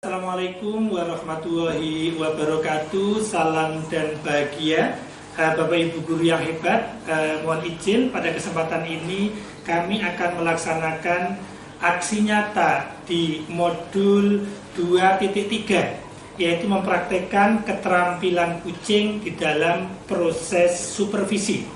Assalamualaikum warahmatullahi wabarakatuh. Salam dan bahagia Bapak Ibu guru yang hebat. Mohon izin pada kesempatan ini kami akan melaksanakan aksi nyata di modul 2.3, yaitu mempraktekkan keterampilan kucing di dalam proses supervisi,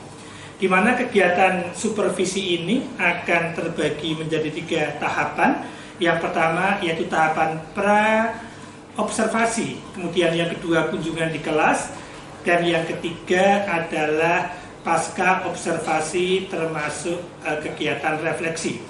di mana kegiatan supervisi ini akan terbagi menjadi 3 tahapan. Yang pertama yaitu tahapan pra-observasi, kemudian yang kedua kunjungan di kelas, dan yang ketiga adalah pasca observasi termasuk kegiatan refleksi.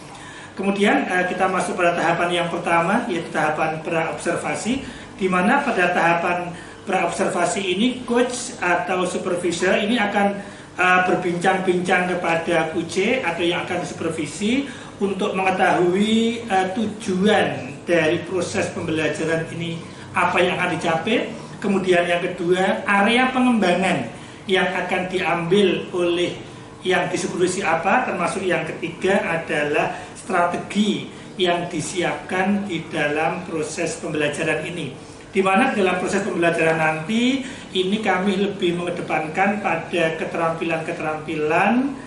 Kemudian kita masuk pada tahapan yang pertama yaitu tahapan pra-observasi, di mana pada tahapan pra-observasi ini coach atau supervisor ini akan berbincang-bincang kepada QC atau yang akan disupervisi untuk mengetahui tujuan dari proses pembelajaran ini apa yang akan dicapai. Kemudian yang kedua, area pengembangan yang akan diambil oleh yang disupervisi apa, termasuk yang ketiga adalah strategi yang disiapkan di dalam proses pembelajaran ini, di mana dalam proses pembelajaran nanti ini kami lebih mengedepankan pada keterampilan-keterampilan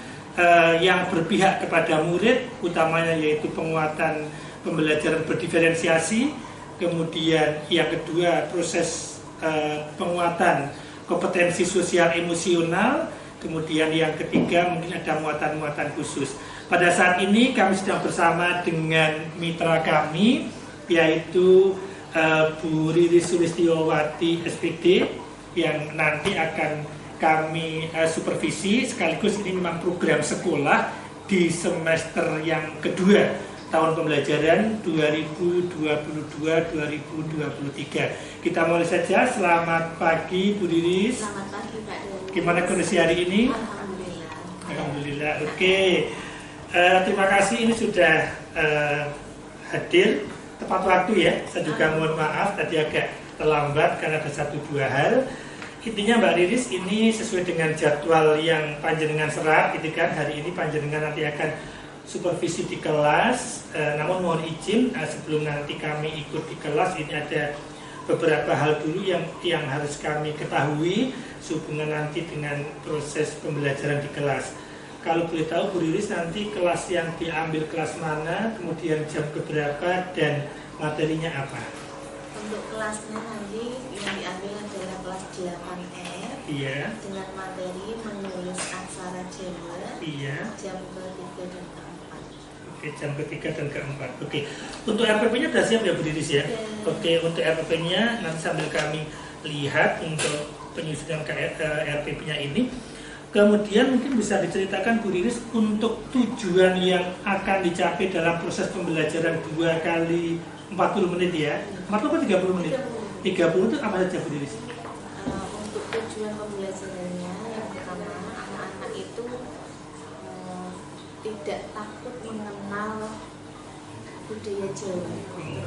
yang berpihak kepada murid, utamanya yaitu penguatan pembelajaran berdiferensiasi. Kemudian yang kedua proses penguatan kompetensi sosial emosional. Kemudian yang ketiga mungkin ada muatan-muatan khusus. Pada saat ini kami sedang bersama dengan mitra kami, yaitu Bu Riris Sulistiyowati SPD, yang nanti akan kami supervisi. Sekaligus ini memang program sekolah di semester yang kedua tahun pembelajaran 2022-2023. Kita mulai saja. Selamat pagi Bu Riris. Selamat pagi Pak Dewi. Gimana kondisi hari ini? Alhamdulillah. Alhamdulillah. Oke. Terima kasih ini sudah hadir tepat waktu ya. Saya juga mohon maaf tadi agak terlambat karena ada 1-2 hal. Intinya Mbak Riris ini sesuai dengan jadwal yang panjenengan serat, gitu kan. Hari ini panjenengan nanti akan supervisi di kelas. Namun mohon izin sebelum nanti kami ikut di kelas, ini ada beberapa hal dulu yang harus kami ketahui sehubungan nanti dengan proses pembelajaran di kelas. Kalau boleh tahu Bu Riris, nanti kelas yang diambil kelas mana, kemudian jam berapa, dan materinya apa? Untuk kelasnya nanti yang diambil adalah kelas 8R. Iya. Dengan materi menulis aksara Jawa. Iya. Jam ke-3 dan ke-4. Oke, jam ke-3 dan ke-4. Oke. Untuk RPP-nya sudah siap ya Bu Riris ya? Oke, untuk RPP-nya nanti sambil kami lihat untuk penyusunan RPP-nya ini. Kemudian mungkin bisa diceritakan Bu Riris untuk tujuan yang akan dicapai dalam proses pembelajaran 2 kali 40 menit ya. 40 atau 30 menit? 30 itu apa saja Bu Riris? Untuk tujuan pembelajarannya, yang pertama anak-anak itu tidak takut mengenal budaya Jawa.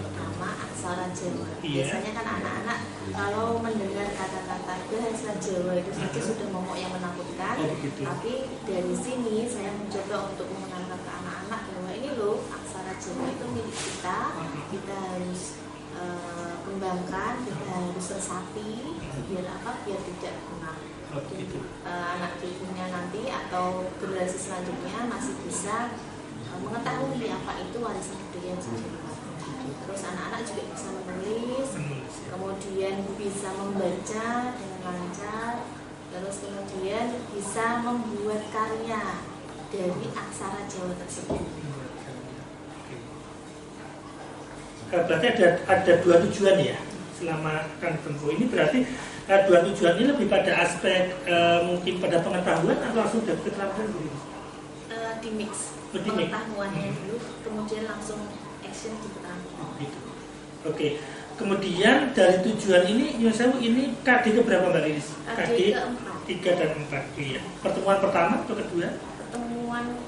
Pertama aksara Jawa. Iya. Biasanya kan anak-anak kalau mendengar kata-kata bahasa Jawa itu saja sudah momok yang menakutkan. Oh, begitu. Tapi dari sini saya mencoba untuk mengenalkan ke anak-anak bahwa ini loh aksara Jawa itu milik kita. Kita harus kembangkan, kita harus resapi, biar apa? Biar tidak punah. Anak cucunya nanti atau generasi selanjutnya masih bisa mengetahui apa itu warisan budaya Jawa. Terus anak-anak juga bisa menulis, kemudian bisa membaca dengan lancar, terus kemudian bisa membuat karya dari aksara Jawa tersebut. Berarti ada 2 tujuan ya selama akan tempuh ini. Berarti 2 tujuan ini lebih pada aspek mungkin pada pengetahuan atau langsung dari keterampilan Bu Riris? Di mix Di mix. pengetahuannya dulu, kemudian langsung action di keterampilan. Gitu. Oke. Kemudian dari tujuan ini, Yosewu ini KD keberapa Mbak Riris? KD ke-4. 3 dan 4. Iya. Pertemuan pertama atau kedua? Pertemuan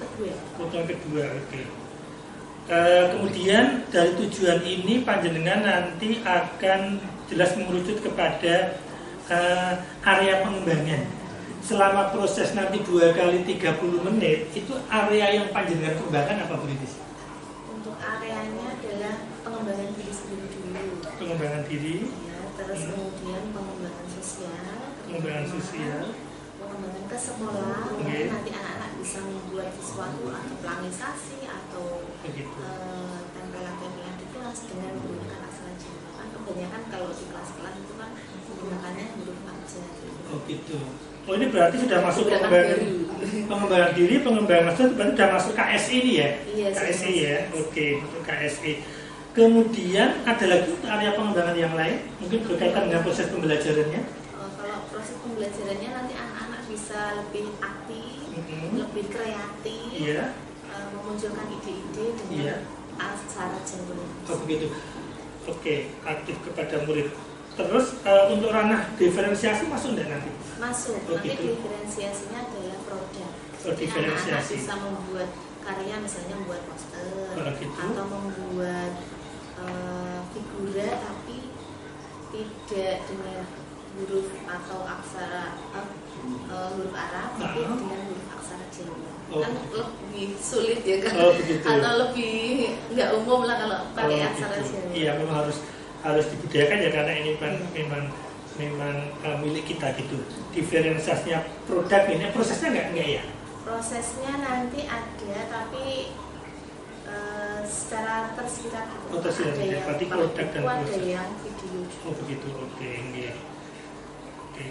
kedua. Pertemuan kedua. Oke. Kemudian dari tujuan ini panjenengan nanti akan jelas mengerucut kepada area pengembangan. Selama proses nanti 2 kali 30 menit, itu area yang panjenengan kembangkan apa Bu Riris? Untuk areanya adalah pengembangan diri sendiri dulu. diri. Ya, terus kemudian pengembangan sosial, pengembangan ke sekolah, nanti anak-anak bisa membuat sesuatu atau planisasi atau tempelan-tempelan di kelas dengan menggunakan aksara Jawa. Kan kebanyakan kalau di kelas-kelas itu kan menggunakannya huruf abjad. Oh gitu. Oh ini berarti sudah masuk pengembangan diri, pengembangan sosial, berarti sudah masuk KSI ini ya? Iya, KSI ya, oke, untuk KSI. Kemudian ada lagi area pengembangan yang lain, mungkin berkaitan dengan proses pembelajarannya. Kalau proses pembelajarannya nanti anak-anak bisa lebih aktif, lebih kreatif, memunculkan ide-ide dengan aksara Jawa. Oh begitu. Oke, aktif kepada murid. Terus untuk ranah diferensiasi masuk enggak nanti? Masuk. Nanti diferensiasinya adalah produk. Jadi anak-anak bisa membuat karya, misalnya membuat poster atau membuat figura tapi tidak dengan huruf atau aksara huruf Arab, tapi dengan huruf aksara Jawa. Kan lebih sulit ya kan? Atau lebih nggak umum lah kalau pakai aksara Jawa. Iya, memang harus dibudayakan ya, karena ini memang milik kita gitu. Diferensiasinya produk ini prosesnya enggak ya? Prosesnya nanti ada, tapi secara tersirat gitu. Oh, tersirat. Berarti produk dan proses. Ada yang video. Oh begitu, oke.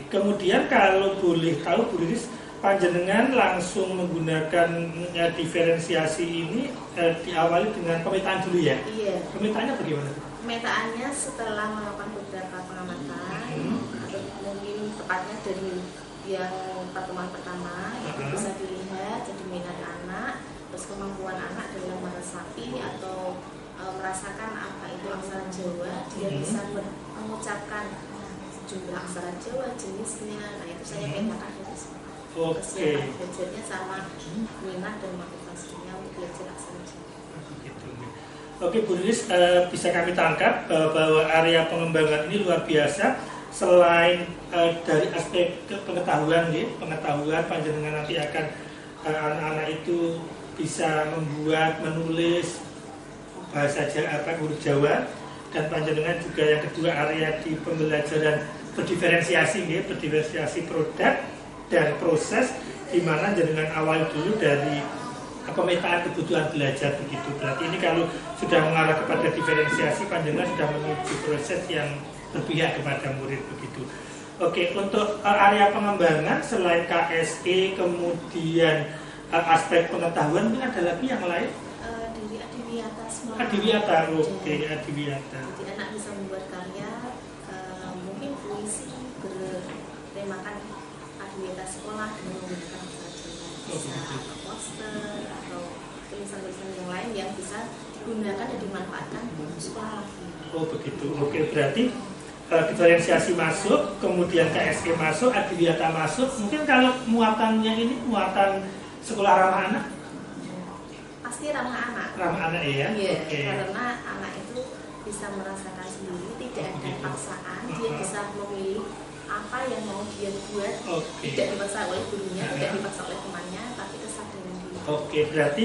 Kemudian kalau boleh tahu Bu Riris, panjenengan langsung menggunakan diferensiasi ini diawali dengan pemetaan dulu ya? Iya. Pemetaannya bagaimana? Pemetaannya setelah melakukan beberapa pengamatan, atau mungkin tepatnya dari yang pertemuan pertama, itu bisa dilihat jadi minat anak, terus kemampuan anak dalam meresapi atau merasakan apa itu aksara Jawa, dia bisa mengucapkan jumlah aksara Jawa, jenisnya. Nah itu saya petakan dari semua. Kesiapan belajarnya sama minat dan motivasinya untuk belajar aksara Jawa. Oke Bu Riris, bisa kami tangkap bahwa area pengembangan ini luar biasa. Selain dari aspek pengetahuan, panjenengan nanti akan anak-anak itu bisa membuat, menulis bahasa Jawa, huruf Jawa, dan panjenengan juga yang kedua area di pembelajaran berdiferensiasi produk dan proses, di mana jenengan awal dulu dari pemetaan kebutuhan belajar begitu. Berarti ini kalau sudah mengarah kepada diferensiasi, panjenengan sudah menuju proses yang berpihak kepada murid begitu. Oke, untuk area pengembangan selain KSE, kemudian aspek pengetahuan, mungkin ada lagi yang lain? Dari Adiwiyata semua. Adiwiyata, oke, Adiwiyata. Jadi anak bisa membuat karya, mungkin puisi bertemakan Adiwiyata sekolah dengan menggunakan aksara Jawa. Bisa poster atau tulisan-tulisan yang lain yang bisa digunakan dan dimanfaatkan untuk sekolah lagi. Oh begitu, oke, berarti diferensiasi masuk, kemudian KSE masuk, Adiwiyata masuk. Mungkin kalau muatannya ini muatan sekolah ramah anak? Pasti ramah anak. Ramah anak ya? Iya, karena anak itu bisa merasakan sendiri, tidak ada paksaan, dia bisa memilih apa yang mau dia buat, tidak dipaksa oleh gurunya, tidak dipaksa oleh temannya, tapi kesadaran diri. Oke, berarti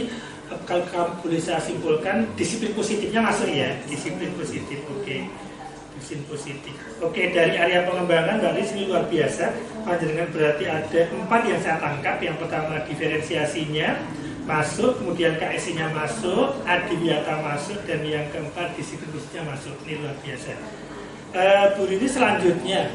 kalau kamu boleh saya simpulkan, disiplin positifnya masuk ya? Disiplin positif, disiplin positif. Oke, dari area pengembangan dari sini luar biasa. Panjenengan berarti ada 4 yang saya tangkap. Yang pertama diferensiasinya masuk, kemudian KSI-nya masuk, Adiwiyata masuk, dan yang keempat disiplin positifnya masuk. Ini luar biasa. Bu Riris, selanjutnya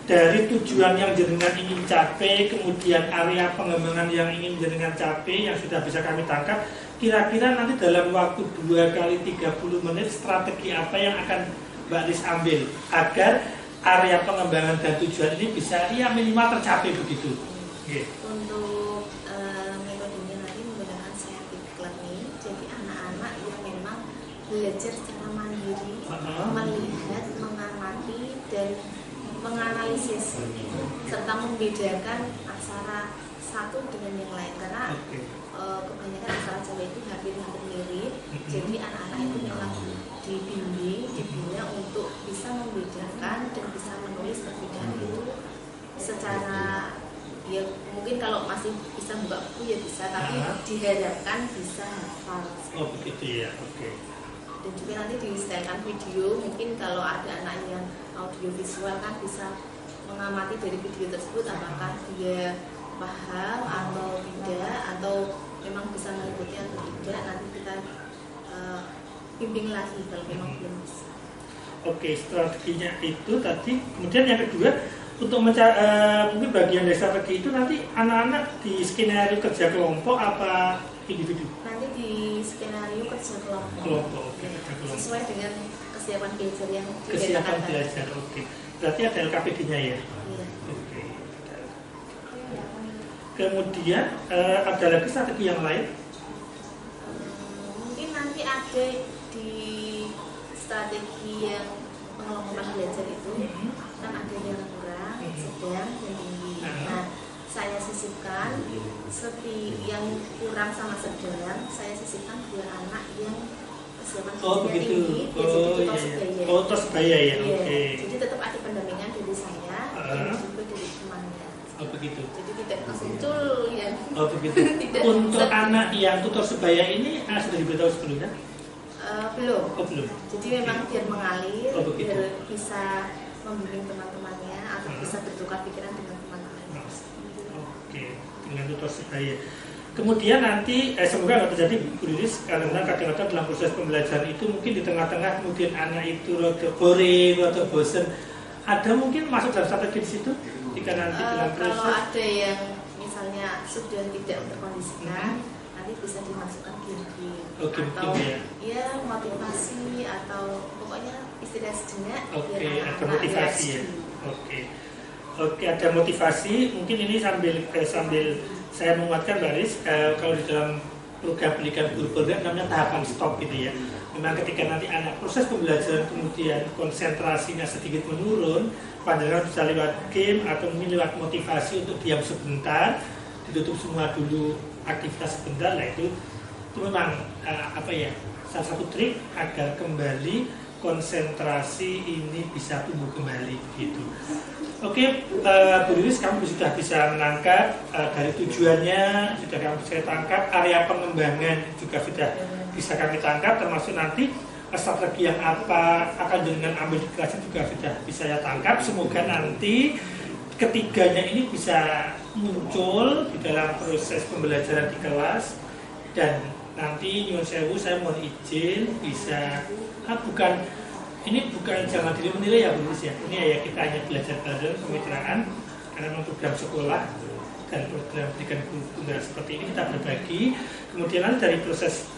dari tujuan yang jenengan ingin capai, kemudian area pengembangan yang ingin jenengan capai yang sudah bisa kami tangkap, kira-kira nanti dalam waktu 2 kali 30 menit strategi apa yang akan Mbak Riris ambil agar area pengembangan dan tujuan ini bisa minimal tercapai begitu? Untuk metodenya nanti menggunakan scientific learning, jadi anak-anak yang memang belajar secara mandiri, melihat, mengamati, dan menganalisis serta membedakan aksara satu dengan yang lain, karena kebanyakan aksara Jawa itu hampir mirip. Jadi anak-anak itu memang dibina untuk bisa membedakan dan bisa menulis perbedaan itu secara, ya mungkin kalau masih bisa buka buku ya bisa, tapi diharapkan bisa hafal. Oh begitu ya, oke. Dan juga nanti disediakan video, mungkin kalau ada anak yang audio visual kan bisa mengamati dari video tersebut apakah dia paham atau tidak, atau memang bisa mengikuti atau tidak. Nanti kita bimbing lagi kalau memang belum bisa. Oke, strateginya itu tadi. Kemudian yang kedua, untuk mungkin bagian dari strategi itu nanti anak-anak di skenario kerja kelompok apa individu? Nanti di skenario kerja kelompok. Kelompok, oke, kerja kelompok. Sesuai dengan kesiapan belajar yang Kesiapan belajar, oke. Berarti ada LKPD-nya ya? Iya. Oke. Kemudian ada lagi strategi yang lain? Mungkin nanti ada di strategi yang pengelompokan belajar itu kan ada yang kurang, sedang, dan tinggi. Nah, saya sisipkan yang kurang sama sedang, saya sisipkan dua anak yang kesiapan belajarnya tinggi, jadi sebaya. Oh, terus sebaya ya, Iya. oke. Jadi tetap ada pendampingan dari saya dan juga dari temannya. Oh begitu. Jadi tidak muncul yang Oh begitu. tidak Untuk anak yang tutor sebaya ini sudah diberitahu sebelumnya? belum. Oh belum. Jadi memang biar mengalir, Oh, begitu. biar bisa membimbing teman-temannya atau bisa bertukar pikiran dengan teman-temannya. Oke, dengan tutor sebaya. Kemudian nanti semoga nggak terjadi Bu Lilis, karena kadang-kadang dalam proses pembelajaran itu mungkin di tengah-tengah kemudian anak itu rada boring atau bosen. Ada mungkin masuk dalam strategi di situ jika nanti dalam proses. Kalau ada yang misalnya sudah tidak terkondisikan, nanti bisa dimasukkan game-game atau ya motivasi atau pokoknya istirahat sejenak. Oke, ada motivasi ya. Oke, ada motivasi. Mungkin ini sambil saya menguatkan baris kalau di dalam program pendidikan guru bergerak namanya tahapan stop gitu ya. Memang ketika nanti anak proses pembelajaran kemudian konsentrasinya sedikit menurun, pandangan bisa lewat game atau mungkin lewat motivasi untuk diam sebentar, ditutup semua dulu aktivitas sebentar. Nah itu memang salah satu trik agar kembali konsentrasi ini bisa tumbuh kembali gitu. Oke, Bu Lilis, kamu sudah bisa menangkap dari tujuannya, sudah kamu bisa tangkap, area pengembangan juga sudah bisa kami tangkap, termasuk nanti strategi yang apa akan dengan ambil di kelas juga sudah bisa saya tangkap. Semoga nanti ketiganya ini bisa muncul di dalam proses pembelajaran di kelas, dan nanti nyuwun sewu saya mohon izin bisa ini bukan jangan diri menilai ya Bu Lilis ya. Ini ya kita hanya belajar bareng kemitraan karena memang program sekolah dan program pendidikan guru tunggal seperti ini kita berbagi. Kemudian nanti dari proses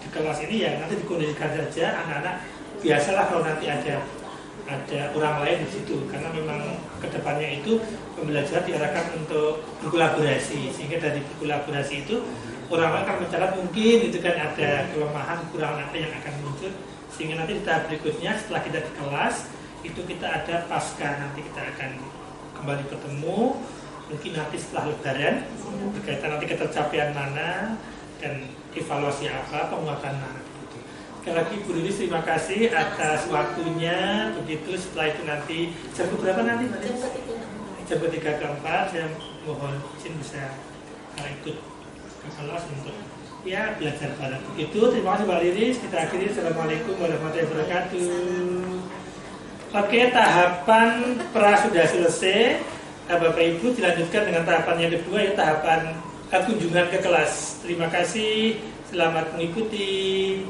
di kelas ini ya nanti dikondisikan saja anak-anak. Biasalah kalau nanti ada orang lain di situ karena memang kedepannya itu pembelajaran diarahkan untuk berkolaborasi, sehingga dari berkolaborasi itu orang lain akan mencatat mungkin itu kan ada kelemahan kurang apa yang akan muncul, sehingga nanti di tahap berikutnya setelah kita di kelas itu kita ada pasca, nanti kita akan kembali ketemu mungkin nanti setelah lebaran berkaitan nanti ketercapaian mana dan evaluasi apa, penguatan mana begitu. Sekali lagi Bu Lilis terima kasih atas waktunya. Begitu setelah itu nanti jam berapa nanti? Jam 3 ke 4 saya mohon izin bisa ikut ke kelas untuk ya belajar bareng. Begitu, terima kasih Mbak Lilis. Kita akhiri. Assalamualaikum warahmatullahi wabarakatuh. Oke, tahapan pra sudah selesai. Bapak Ibu dilanjutkan dengan tahapan yang kedua, ya tahapan kunjungan ke kelas. Terima kasih, selamat mengikuti.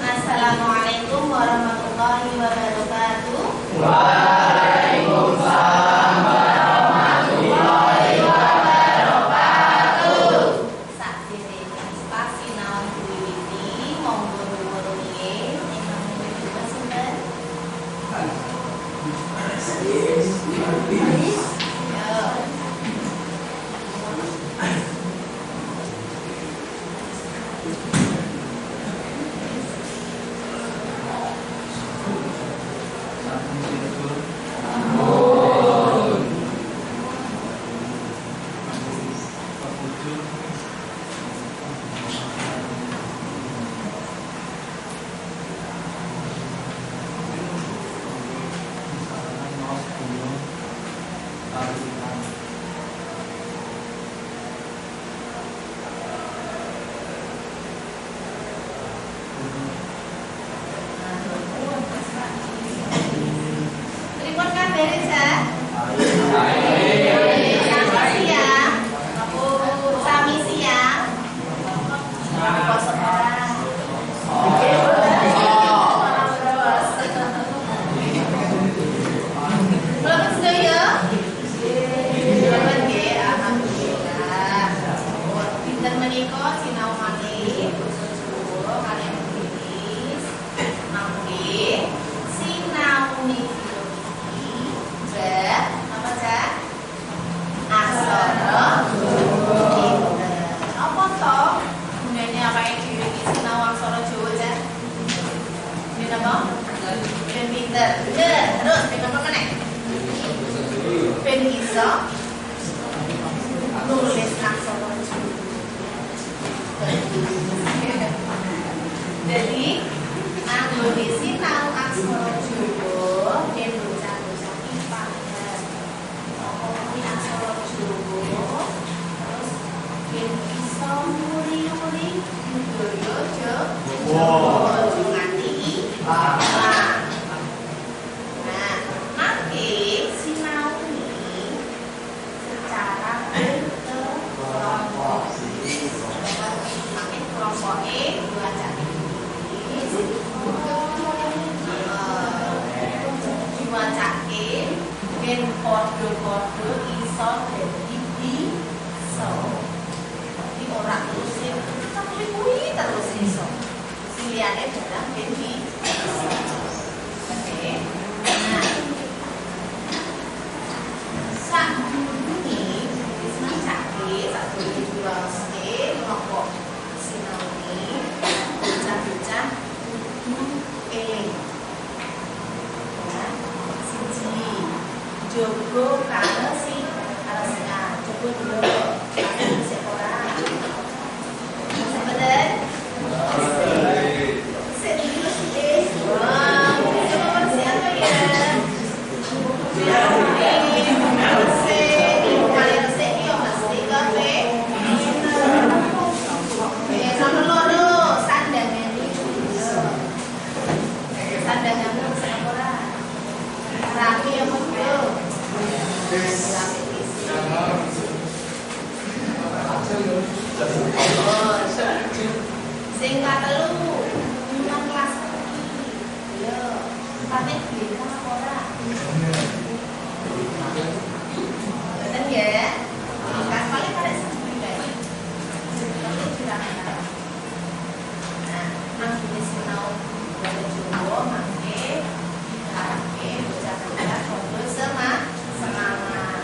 Assalamualaikum warahmatullahi wabarakatuh. Waalaikumsalam warahmatullahi wabarakatuh. Sakjane spasi naon diwiwiti monggo guru ingkang menika sinten? Dinten menika sinau malih basa Jawa kaliyan tulis nggih sinau niki bab apa Cak? Aksara pinter. Apa to? Gunane awake dhewe iki sinau aksara Jawa Cak? Ben apa? Ben pinter. Bener. Terus ben apa meneh? Ben iso nulis aksara Jawa. Jadi anggone sinau aksara Jawa ben bocah-bocah iki paham. Apa aksara Jawa terus ben iso muri-muri budaya Jawa. Nganti paham. Nah, nanti sinau ini secara berkelompok. Makin kelompoknya baca diwacake ben padha-padha iso dadi bisa. Jadi ora terus tapi kuwi terus iso. Liyane barang ben bisa. Oke. Nah, sak ini diwacake sak diwacake kelompok sinau ini bocah-bocah eling. Jogo karo sing jogo dulu sing ora bener sing wah siapa ya sing katelu nang kelas iki yo pate bisa ora bener ya kelas paling pada sampai guys nah nang sinau bahasa Jawa mangke diharapke bocah-bocah padha semangat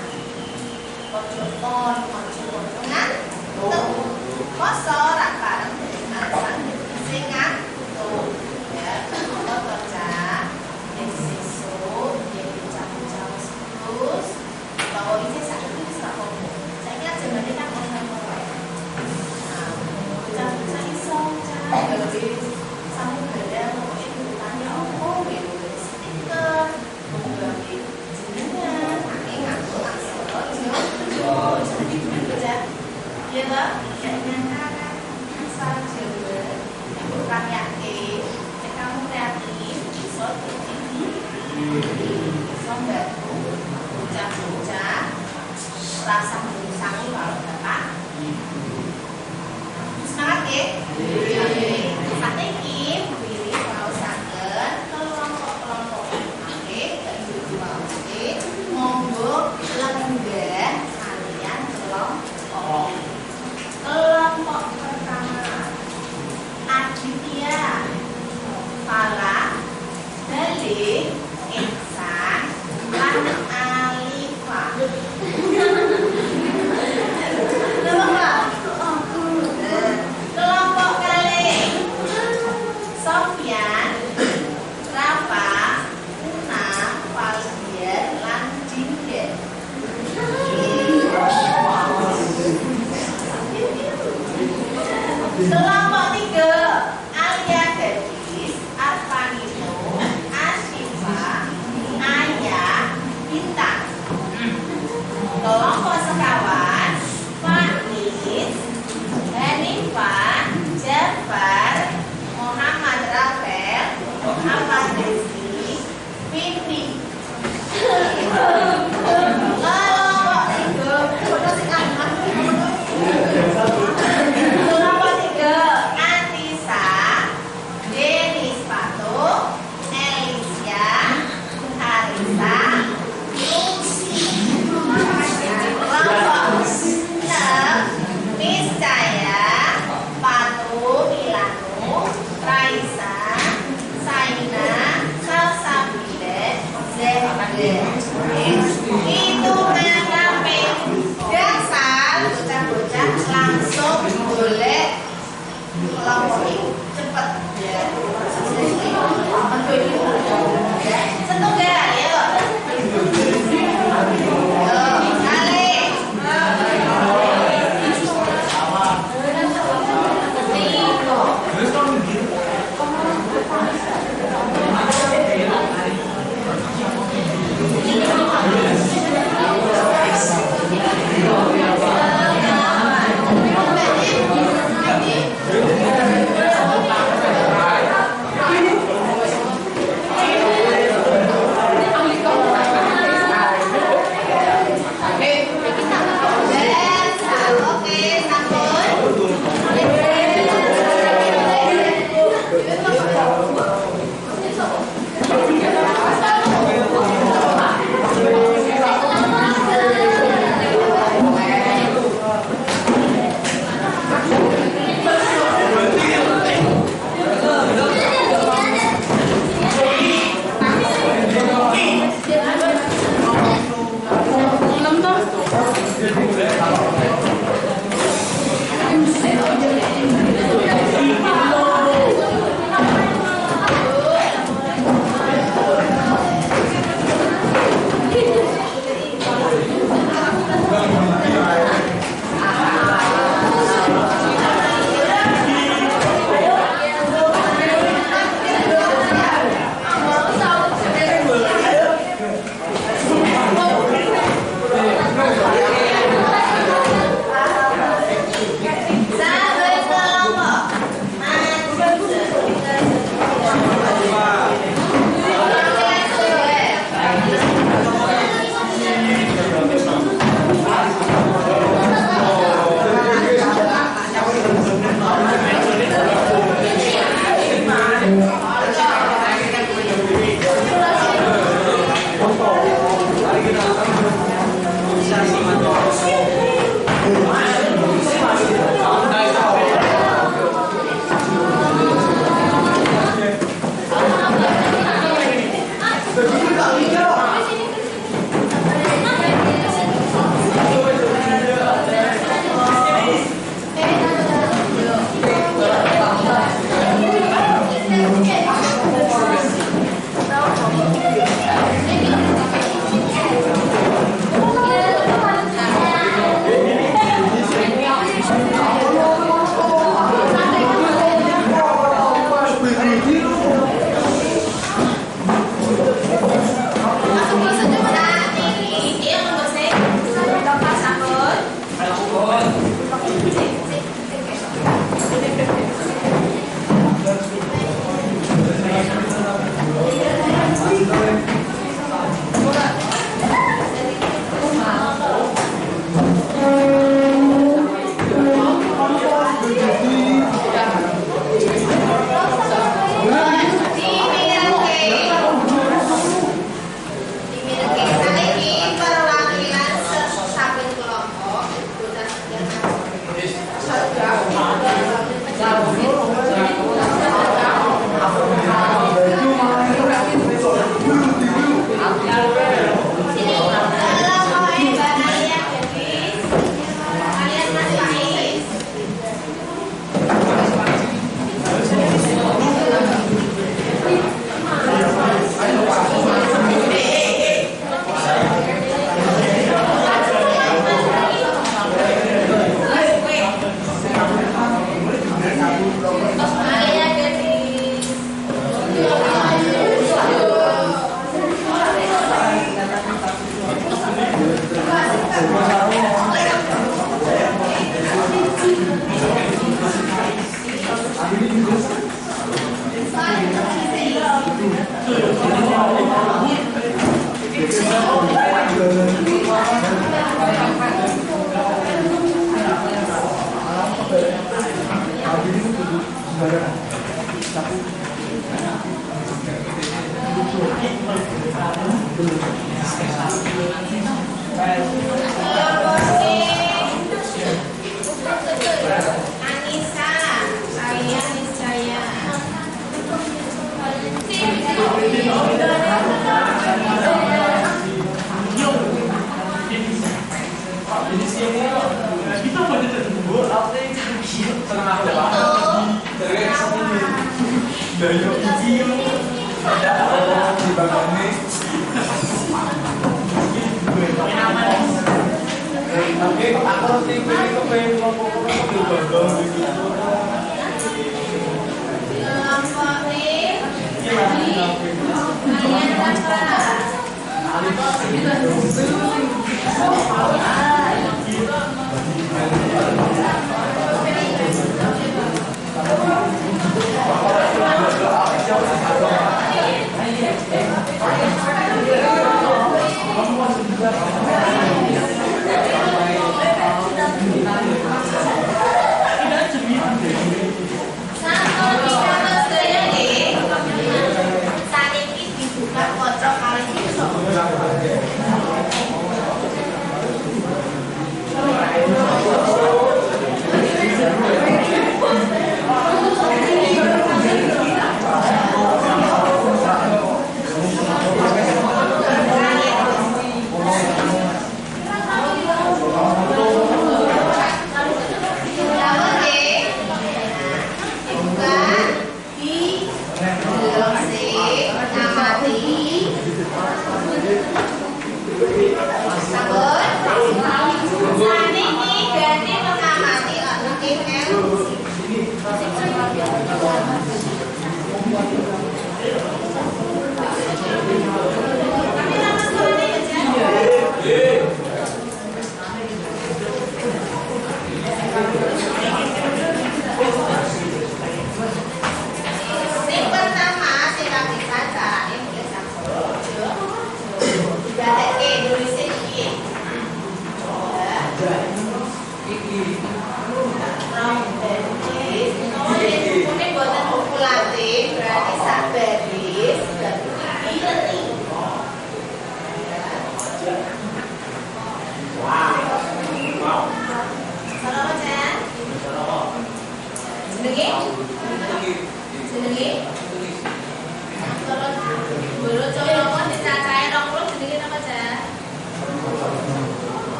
ojo pon ojo potongan tuh poso ra bareng alasan singan tuh ya kalau kerja yang sesuk yang bocah-bocah terus kalau ini saya tulis apa saya kira sebenarnya kan orang-orang nah bocah-bocah iso jadi sampai beda pokoknya ditanya oh gitu stiker menggambar jenengan ngaku aksara Jawa jadi beda ya lah dengan cara aksara Jawa bukan yakin kamu kreatif bisa tinggi bisa membantu bocah-bocah rasa berusaha kalau dapat semangat ya saat ini pilih pausakan kelompok-kelompok oke individual oke monggo lenggah kalian kelompok pertama Aditya Fala Dalih Ihsan lan Alifa kelompok kali Sofyan Rafa Una Faldian lan Dinda kelompok tiga Alia Gadis Arfanito Asyifa Ayah Bintang kelompok sekawan Faiz Hanifah Jafar Muhammad Rafael Muhammad Rizki Fitri kelompok tiga kelompok tiga cepat ya. Sentuh ya, ayo.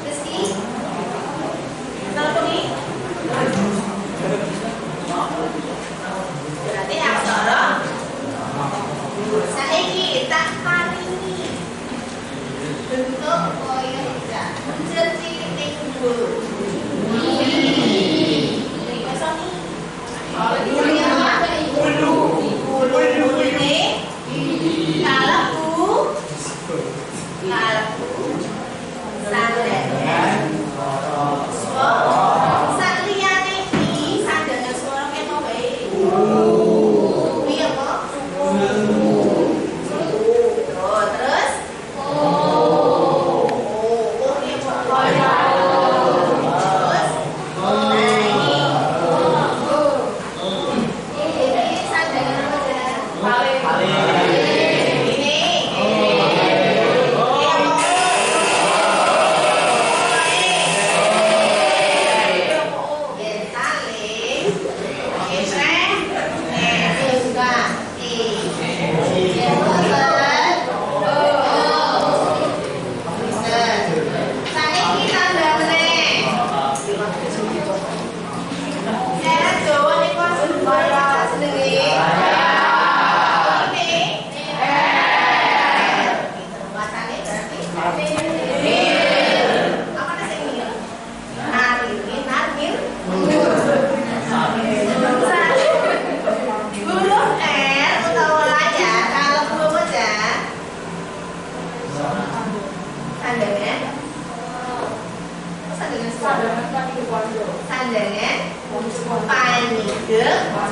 Rizky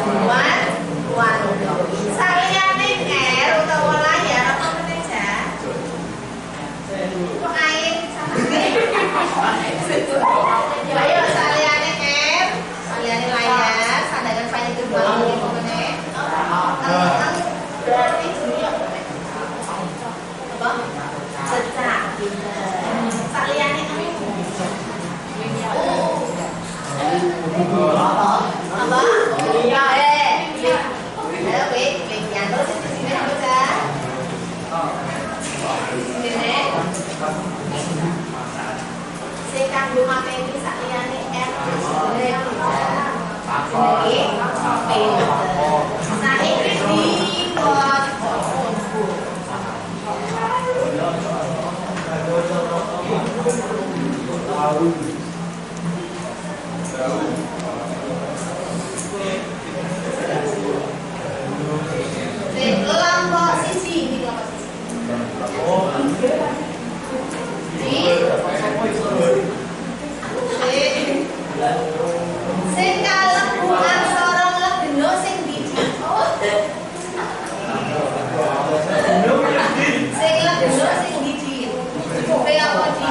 Wan. Saliyane R utawa layar apa meneh ja? Kok air ayo saliyane R, saliyane layar, sandangan file kedua apa meneh? Berarti juri apa meneh? Apa? Cecak. Saliyane apa? Apa? Ya, wait, yang terus di sini apa ya? Sini. Saya kandung materi saliyane R. Sini. Saiki dibuat kelompok sisi di kelompok sisi sing kalebu aksara legena sing didi sing legena sing didi kowe apa di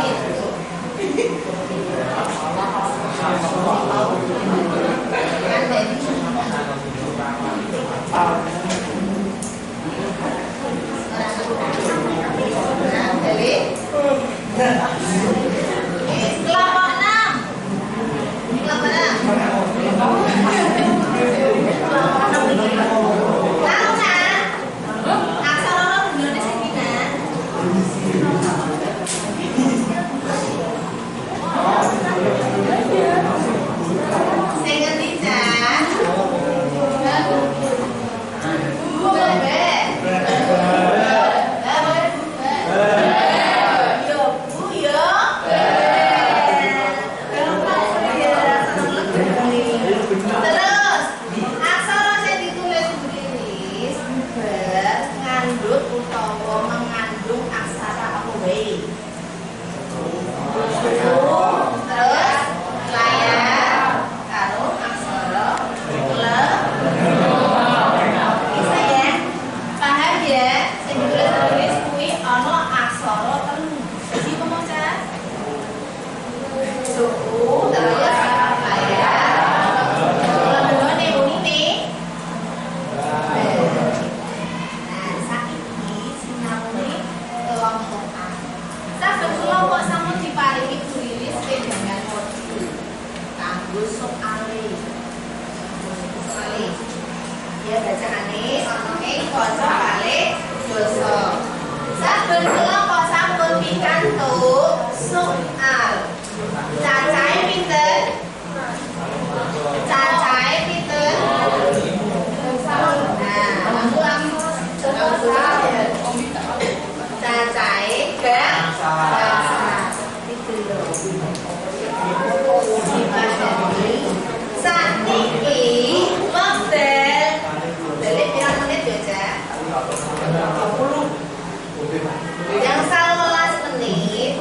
yang 15 menit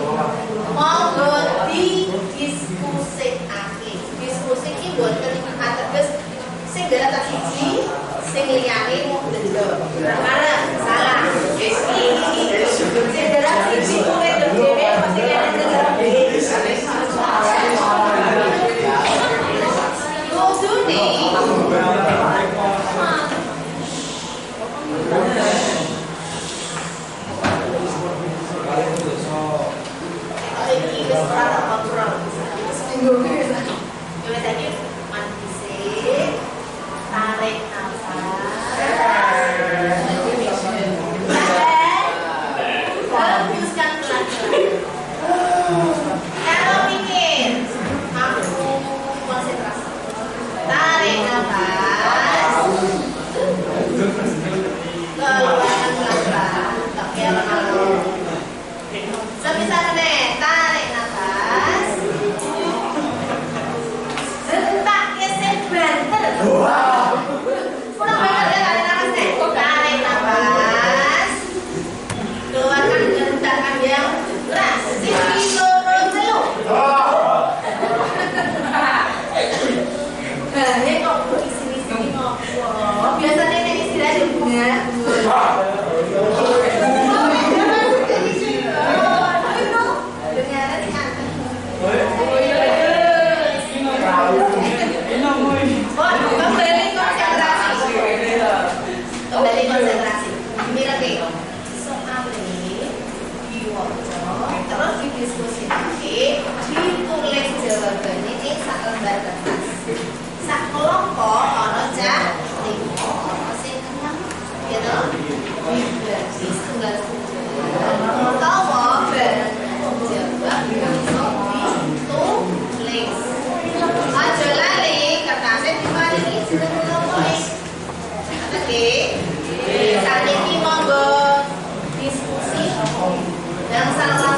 monggo didiskusikake. Diskusi iki mboten ateges sing data siji sing liyane mung dendho. Salah. Wis iki. Sing data siji kuwi dhewe pasti liyane dendho. Kudune tarik nafas, hembuskan pelan-pelan. Kalau mikir, aku konsentrasi. Tarik nafas. Biasanya ini istilah dunia. Kembali konsentrasi. Ini lagi soal ini diwaca, terus didiskusikan, ditulis jawabannya ini sak lembar kertas. Sak kelompok ono cah limo ono sing kenyang gitu. Dibagi setunggal-setunggal. Utawa bareng jawab langsung ditulis. Aja lali kertasnya diparingi setunggal-setunggal. Oke, saat ini monggo diskusi yang salah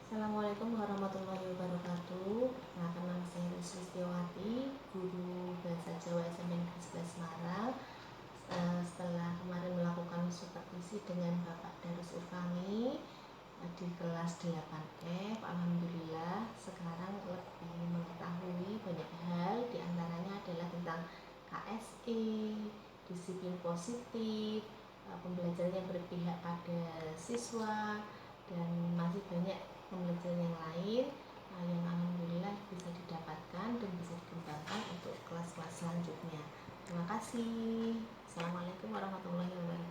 Assalamualaikum warahmatullahi wabarakatuh. Nama saya Sulistiawati, guru Bahasa Jawa SMP Negeri 11 Semarang. Setelah kemarin melakukan supervisi dengan Bapak Darus Urfani di kelas 8F, alhamdulillah sekarang lebih mengetahui banyak hal, diantaranya adalah tentang KSE, disiplin positif, pembelajaran yang berpihak pada siswa, dan masih banyak pembelajaran yang lain yang alhamdulillah bisa didapatkan dan bisa dikembangkan untuk kelas-kelas selanjutnya. Terima kasih. Assalamualaikum warahmatullahi wabarakatuh.